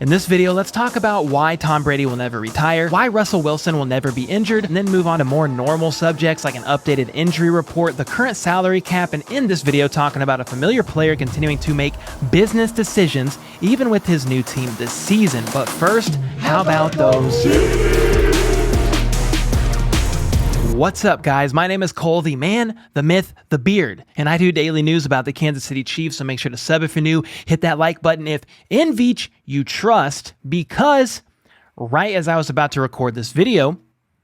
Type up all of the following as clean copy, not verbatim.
In this video, let's talk about why Tom Brady will never retire, why Russell Wilson will never be injured, and then move on to more normal subjects like an updated injury report, the current salary cap, and in this video talking about a familiar player continuing to make business decisions even with his new team this season. But first, how about those... What's up, guys? My name is Cole, the man, the myth, the beard, and I do daily news about the Kansas City Chiefs, so make sure to sub if you're new, hit that like button if in Veach you trust, because right as I was about to record this video,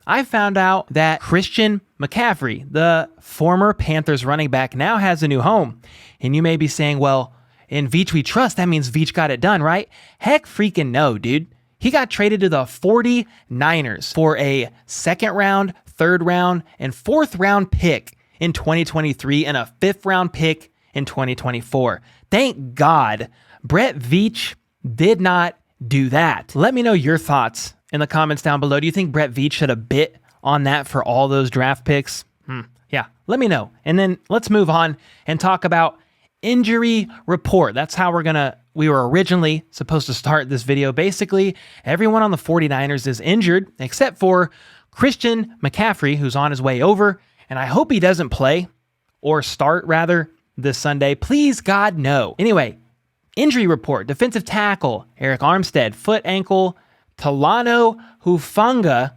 I found out that Christian McCaffrey, the former Panthers running back, now has a new home. And you may be saying, well, in Veach we trust, that means Veach got it done, right? Heck freaking no, dude. He got traded to the 49ers for a second round, third round, and fourth round pick in 2023 and a fifth round pick in 2024. Thank God Brett Veach did not do that. Let me know your thoughts in the comments down below. Do you think Brett Veach should have bid on that for all those draft picks? Yeah, let me know. And then let's move on and talk about injury report. That's how we were originally supposed to start this video. Basically, everyone on the 49ers is injured except for Christian McCaffrey, who's on his way over, and I hope he doesn't play, or start rather, this Sunday. Please, God, no. Anyway, injury report. Defensive tackle, Eric Armstead. Foot, ankle, Talano Hufanga.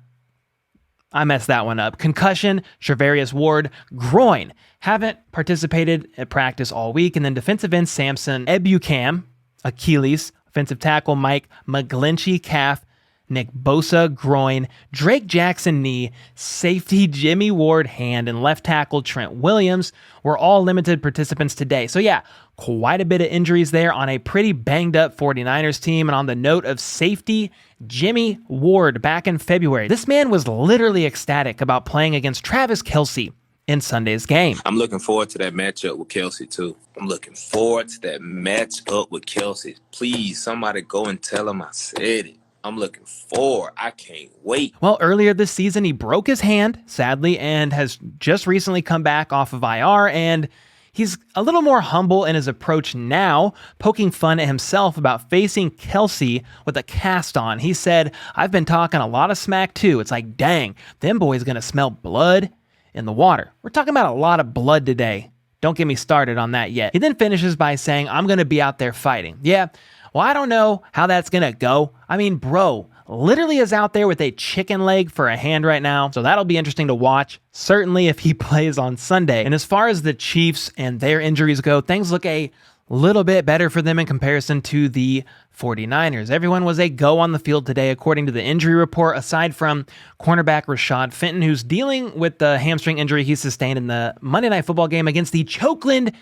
I messed that one up. Concussion, Charvarius Ward. Groin. Haven't participated at practice all week. And then defensive end, Samson Ebukam, Achilles. Offensive tackle, Mike McGlinchey, calf. Nick Bosa, groin, Drake Jackson, knee, safety Jimmy Ward, hand, and left tackle Trent Williams were all limited participants today. So yeah, quite a bit of injuries there on a pretty banged up 49ers team. And on the note of safety, Jimmy Ward back in February, this man was literally ecstatic about playing against Travis Kelce in Sunday's game. I'm looking forward to that matchup with Kelce too. I'm looking forward to that matchup with Kelce. Please, somebody go and tell him I said it. I'm looking forward. I can't wait. Well, earlier this season, he broke his hand, sadly, and has just recently come back off of IR, and he's a little more humble in his approach now, poking fun at himself about facing Kelce with a cast on. He said, I've been talking a lot of smack too. It's like, dang, them boys gonna smell blood in the water. We're talking about a lot of blood today. Don't get me started on that yet. He then finishes by saying, I'm gonna be out there fighting. Yeah. Well, I don't know how that's going to go. I mean, bro literally is out there with a chicken leg for a hand right now. So that'll be interesting to watch, certainly if he plays on Sunday. And as far as the Chiefs and their injuries go, things look a little bit better for them in comparison to the 49ers. Everyone was a go on the field today, according to the injury report, aside from cornerback Rashad Fenton, who's dealing with the hamstring injury he sustained in the Monday Night Football game against the Chokeland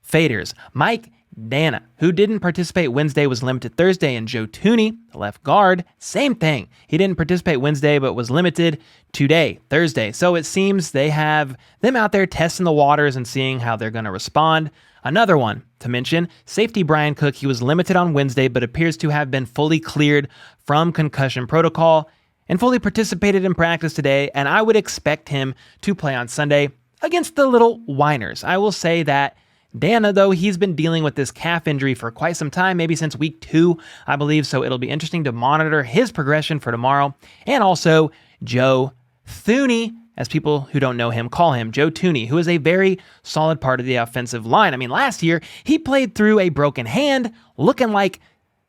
Faders. Mike Dana, who didn't participate Wednesday, was limited Thursday, and Joe Tooney, the left guard, same thing. He didn't participate Wednesday, but was limited today, Thursday. So it seems they have them out there testing the waters and seeing how they're going to respond. Another one to mention, safety Brian Cook. He was limited on Wednesday, but appears to have been fully cleared from concussion protocol and fully participated in practice today, and I would expect him to play on Sunday against the Little Whiners. I will say that Dana, though, he's been dealing with this calf injury for quite some time, maybe since week 2, I believe, so it'll be interesting to monitor his progression for tomorrow. And also, Joe Thuney, as people who don't know him call him, Joe Tooney, who is a very solid part of the offensive line. I mean, last year, he played through a broken hand, looking like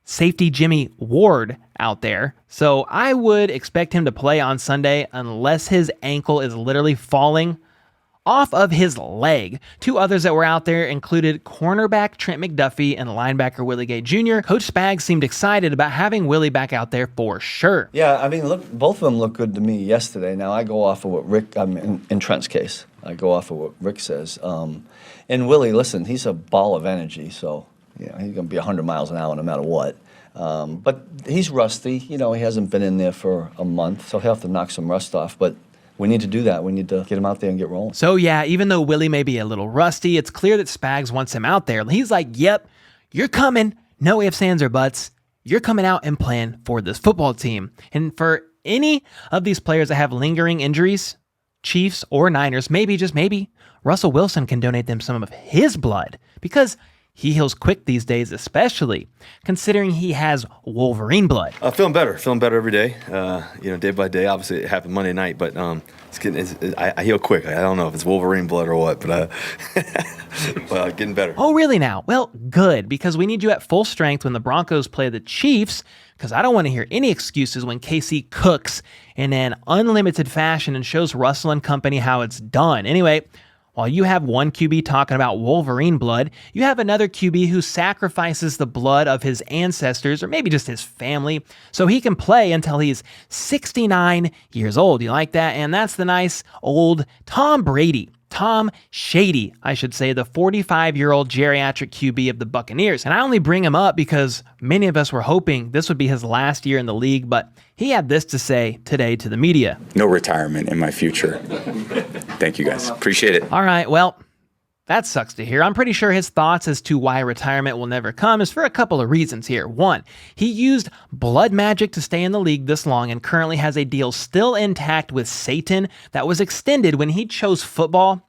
safety Jimmy Ward out there. So I would expect him to play on Sunday unless his ankle is literally falling off of his leg. Two others that were out there included cornerback Trent McDuffie and linebacker Willie Gay Jr. Coach Spags seemed excited about having Willie back out there for sure. Yeah, I mean, look, both of them look good to me yesterday. Now, I go off of what Rick, in Trent's case, I go off of what Rick says. And Willie, listen, he's a ball of energy, so he's going to be 100 miles an hour no matter what. But he's rusty. He hasn't been in there for a month, so he'll have to knock some rust off. But we need to do that. We need to get him out there and get rolling. So yeah, even though Willie may be a little rusty, it's clear that Spags wants him out there. He's like, yep, you're coming. No ifs, ands, or buts. You're coming out and playing for this football team. And for any of these players that have lingering injuries, Chiefs or Niners, maybe, just maybe, Russell Wilson can donate them some of his blood because he heals quick these days, especially considering he has Wolverine blood. Feeling better every day. Day by day. Obviously, it happened Monday night, but I heal quick. I don't know if it's Wolverine blood or what, but getting better. Oh, really now? Well, good, because we need you at full strength when the Broncos play the Chiefs, because I don't want to hear any excuses when KC cooks in an unlimited fashion and shows Russell and company how it's done. Anyway, while you have one QB talking about Wolverine blood, you have another QB who sacrifices the blood of his ancestors, or maybe just his family, so he can play until he's 69 years old. You like that? And that's the nice old Tom Brady. Tom Shady, I should say, the 45-year-old geriatric QB of the Buccaneers. And I only bring him up because many of us were hoping this would be his last year in the league, but he had this to say today to the media. No retirement in my future. Thank you, guys. Appreciate it. All right, well, that sucks to hear. I'm pretty sure his thoughts as to why retirement will never come is for a couple of reasons here. One, he used blood magic to stay in the league this long and currently has a deal still intact with Satan that was extended when he chose football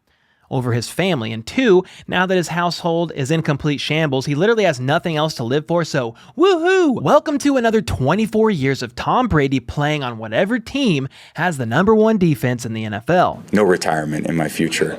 over his family. And two, now that his household is in complete shambles, he literally has nothing else to live for, so woohoo! Welcome to another 24 years of Tom Brady playing on whatever team has the #1 defense in the NFL. No retirement in my future.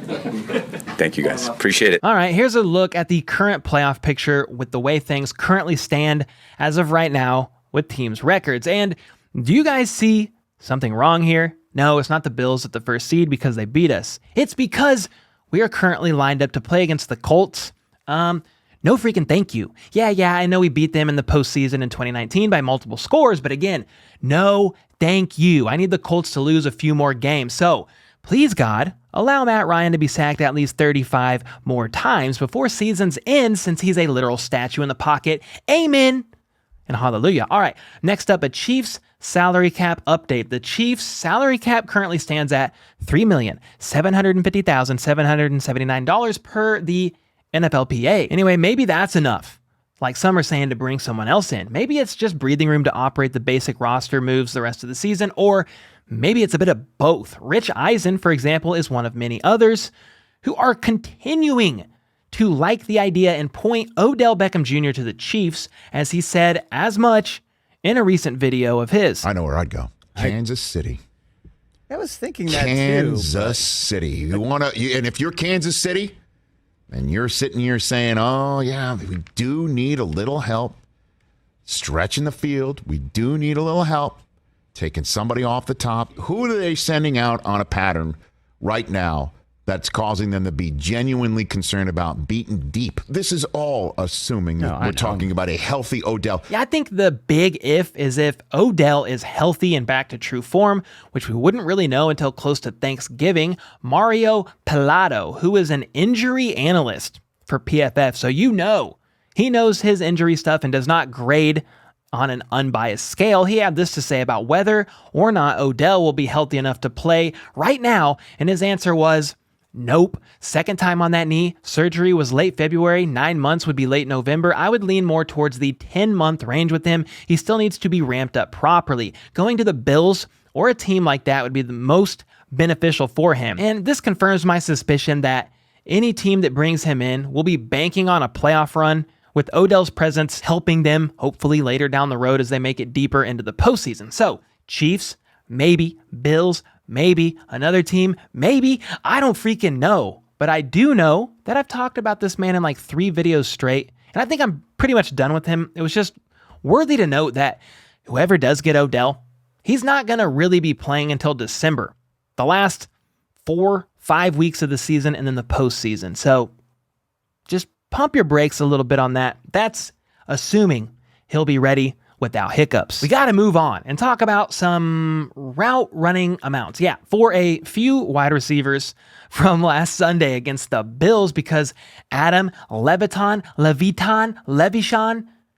Thank you, guys. Appreciate it. All right, here's a look at the current playoff picture with the way things currently stand as of right now with teams' records. And do you guys see something wrong here? No, it's not the Bills at the first seed because they beat us. It's because we are currently lined up to play against the Colts. No freaking thank you. Yeah, I know we beat them in the postseason in 2019 by multiple scores, but again, no thank you. I need the Colts to lose a few more games. So, please God, allow Matt Ryan to be sacked at least 35 more times before season's end, since he's a literal statue in the pocket. Amen and hallelujah. All right, next up, a Chiefs salary cap update. The Chiefs salary cap currently stands at $3,750,779 per the NFLPA. Anyway, maybe that's enough. Like some are saying, to bring someone else in. Maybe it's just breathing room to operate the basic roster moves the rest of the season, or maybe it's a bit of both. Rich Eisen, for example, is one of many others who are continuing to like the idea and point Odell Beckham Jr. to the Chiefs, as he said as much in a recent video of his. I know where I'd go. Kansas City. I was thinking that Kansas City. You want to, and if you're Kansas City and you're sitting here saying, oh, yeah, we do need a little help stretching the field. We do need a little help taking somebody off the top. Who are they sending out on a pattern right now that's causing them to be genuinely concerned about beating deep? This is all assuming that we're talking about a healthy Odell. Yeah, I think the big if is if Odell is healthy and back to true form, which we wouldn't really know until close to Thanksgiving. Mario Pilato, who is an injury analyst for PFF, so he knows his injury stuff and does not grade on an unbiased scale. He had this to say about whether or not Odell will be healthy enough to play right now, and his answer was nope. Second time on that knee. Surgery was late February. 9 months would be late November. I would lean more towards the 10-month range with him. He still needs to be ramped up properly. Going to the Bills or a team like that would be the most beneficial for him. And this confirms my suspicion that any team that brings him in will be banking on a playoff run, with Odell's presence helping them hopefully later down the road as they make it deeper into the postseason. So, Chiefs, maybe. Bills, maybe. Another team, maybe. I don't freaking know. But I do know that I've talked about this man in like 3 videos straight, and I think I'm pretty much done with him. It was just worthy to note that whoever does get Odell, he's not going to really be playing until December, the last 4-5 weeks of the season, and then the postseason. So just pump your brakes a little bit on that. That's assuming he'll be ready without hiccups. We got to move on and talk about some route running amounts. Yeah, for a few wide receivers from last Sunday against the Bills, because Adam Levitan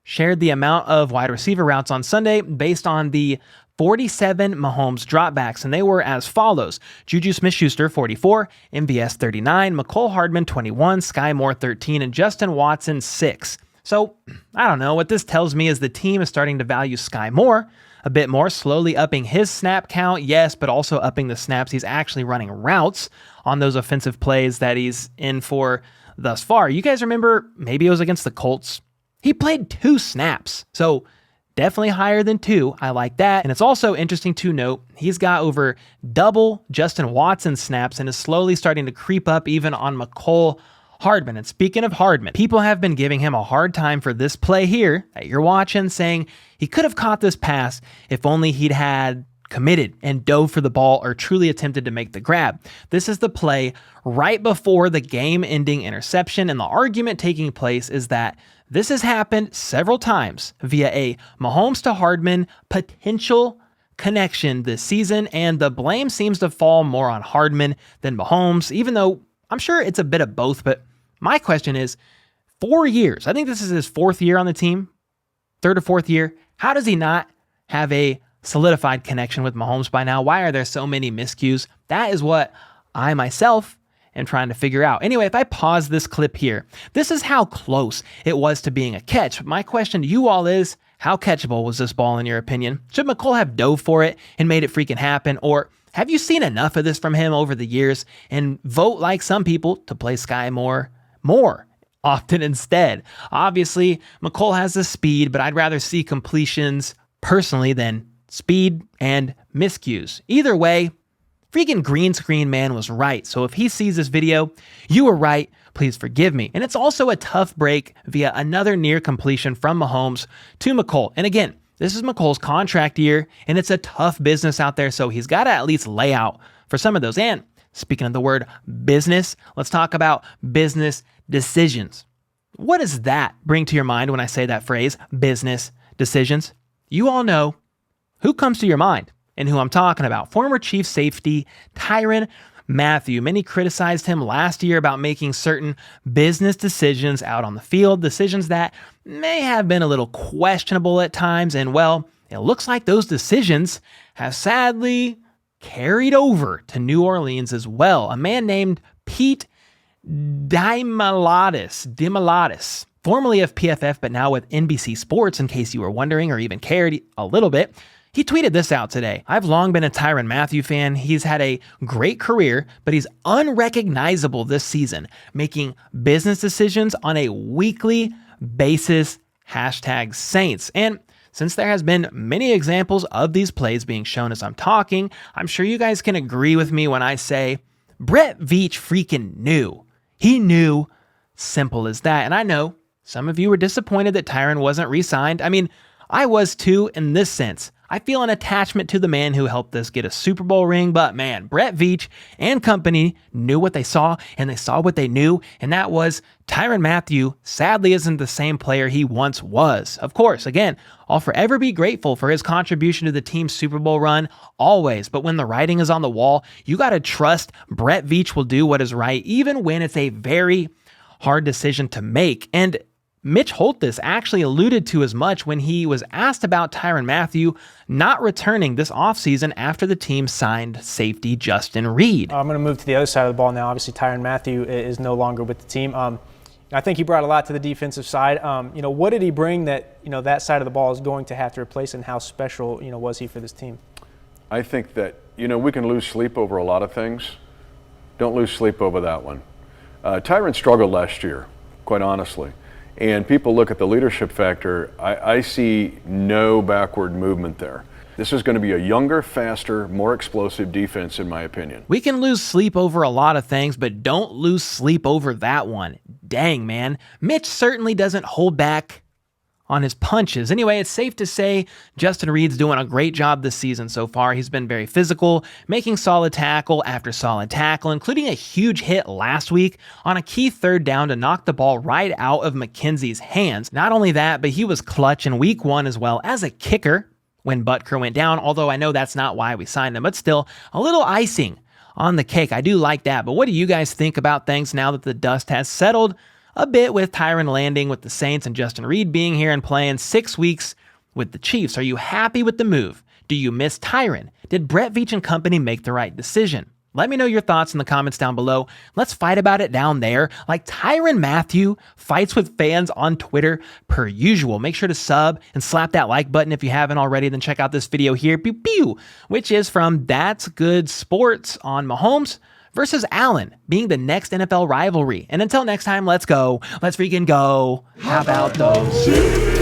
shared the amount of wide receiver routes on Sunday based on the 47 Mahomes dropbacks, and they were as follows: Juju Smith-Schuster 44, MVS 39, Mecole Hardman 21, Skyy Moore 13, and Justin Watson 6. So, I don't know, what this tells me is the team is starting to value Skyy Moore a bit more, slowly upping his snap count, yes, but also upping the snaps he's actually running routes on those offensive plays that he's in for thus far. You guys remember, maybe it was against the Colts. He played 2 snaps. So definitely higher than 2. I like that. And it's also interesting to note, he's got over double Justin Watson snaps and is slowly starting to creep up even on Mecole Hardman. And speaking of Hardman, people have been giving him a hard time for this play here that you're watching, saying he could have caught this pass if only he'd had committed and dove for the ball or truly attempted to make the grab. This is the play right before the game-ending interception, and the argument taking place is that this has happened several times via a Mahomes to Hardman potential connection this season, and the blame seems to fall more on Hardman than Mahomes, even though I'm sure it's a bit of both. But my question is, 4 years, I think this is his 4th year on the team, 3rd or 4th year, how does he not have a solidified connection with Mahomes by now? Why are there so many miscues? That is what I myself am trying to figure out. Anyway, if I pause this clip here, this is how close it was to being a catch. My question to you all is, how catchable was this ball in your opinion? Should Mecole have dove for it and made it freaking happen? Or have you seen enough of this from him over the years and vote like some people to play Skyy more often instead? Obviously, Mecole has the speed, but I'd rather see completions personally than speed and miscues. Either way, freaking green screen man was right. So if he sees this video, you were right. Please forgive me. And it's also a tough break via another near completion from Mahomes to Mecole. And again, this is Mecole's contract year, and it's a tough business out there, so he's got to at least lay out for some of those. And speaking of the word business, let's talk about business decisions. What does that bring to your mind when I say that phrase, business decisions? You all know who comes to your mind and who I'm talking about. Former Chief safety Tyrann Mathieu. Many criticized him last year about making certain business decisions out on the field, decisions that may have been a little questionable at times. And well, it looks like those decisions have sadly carried over to New Orleans as well. A man named Pete Dimalatis, formerly of PFF, but now with NBC Sports, in case you were wondering or even cared a little bit. He tweeted this out today. I've long been a Tyrann Mathieu fan. He's had a great career, but he's unrecognizable this season, making business decisions on a weekly basis. #Saints. And since there has been many examples of these plays being shown as I'm talking, I'm sure you guys can agree with me when I say Brett Veach freaking knew. He knew. Simple as that. And I know some of you were disappointed that Tyrann wasn't re-signed. I mean, I was too in this sense. I feel an attachment to the man who helped us get a Super Bowl ring, but man, Brett Veach and company knew what they saw, and they saw what they knew, and that was Tyrann Mathieu sadly isn't the same player he once was. Of course, again, I'll forever be grateful for his contribution to the team's Super Bowl run, always, but when the writing is on the wall, you gotta trust Brett Veach will do what is right, even when it's a very hard decision to make. And Mitch Holthus actually alluded to as much when he was asked about Tyrann Mathieu not returning this offseason after the team signed safety Justin Reed. I'm going to move to the other side of the ball now. Obviously, Tyrann Mathieu is no longer with the team. I think he brought a lot to the defensive side. What did he bring that, that side of the ball is going to have to replace, and how special, was he for this team? I think that, we can lose sleep over a lot of things. Don't lose sleep over that one. Tyrann struggled last year, quite honestly. And people look at the leadership factor, I see no backward movement there. This is going to be a younger, faster, more explosive defense, in my opinion. We can lose sleep over a lot of things, but don't lose sleep over that one. Dang, man. Mitch certainly doesn't hold back on his punches. Anyway, it's safe to say Justin Reed's doing a great job this season so far. He's been very physical, making solid tackle after solid tackle, including a huge hit last week on a key 3rd down to knock the ball right out of McKenzie's hands. Not only that, but he was clutch in week 1 as well as a kicker when Butker went down, although I know that's not why we signed him, but still a little icing on the cake. I do like that. But what do you guys think about things now that the dust has settled a bit with Tyrann landing with the Saints and Justin Reed being here and playing 6 weeks with the Chiefs? Are you happy with the move? Do you miss Tyrann? Did Brett Veach and company make the right decision? Let me know your thoughts in the comments down below. Let's fight about it down there like Tyrann Mathieu fights with fans on Twitter per usual. Make sure to sub and slap that like button if you haven't already. Then check out this video here, pew pew, which is from That's Good Sports on Mahomes versus Allen being the next NFL rivalry. And until next time, let's go. Let's freaking go. How about those?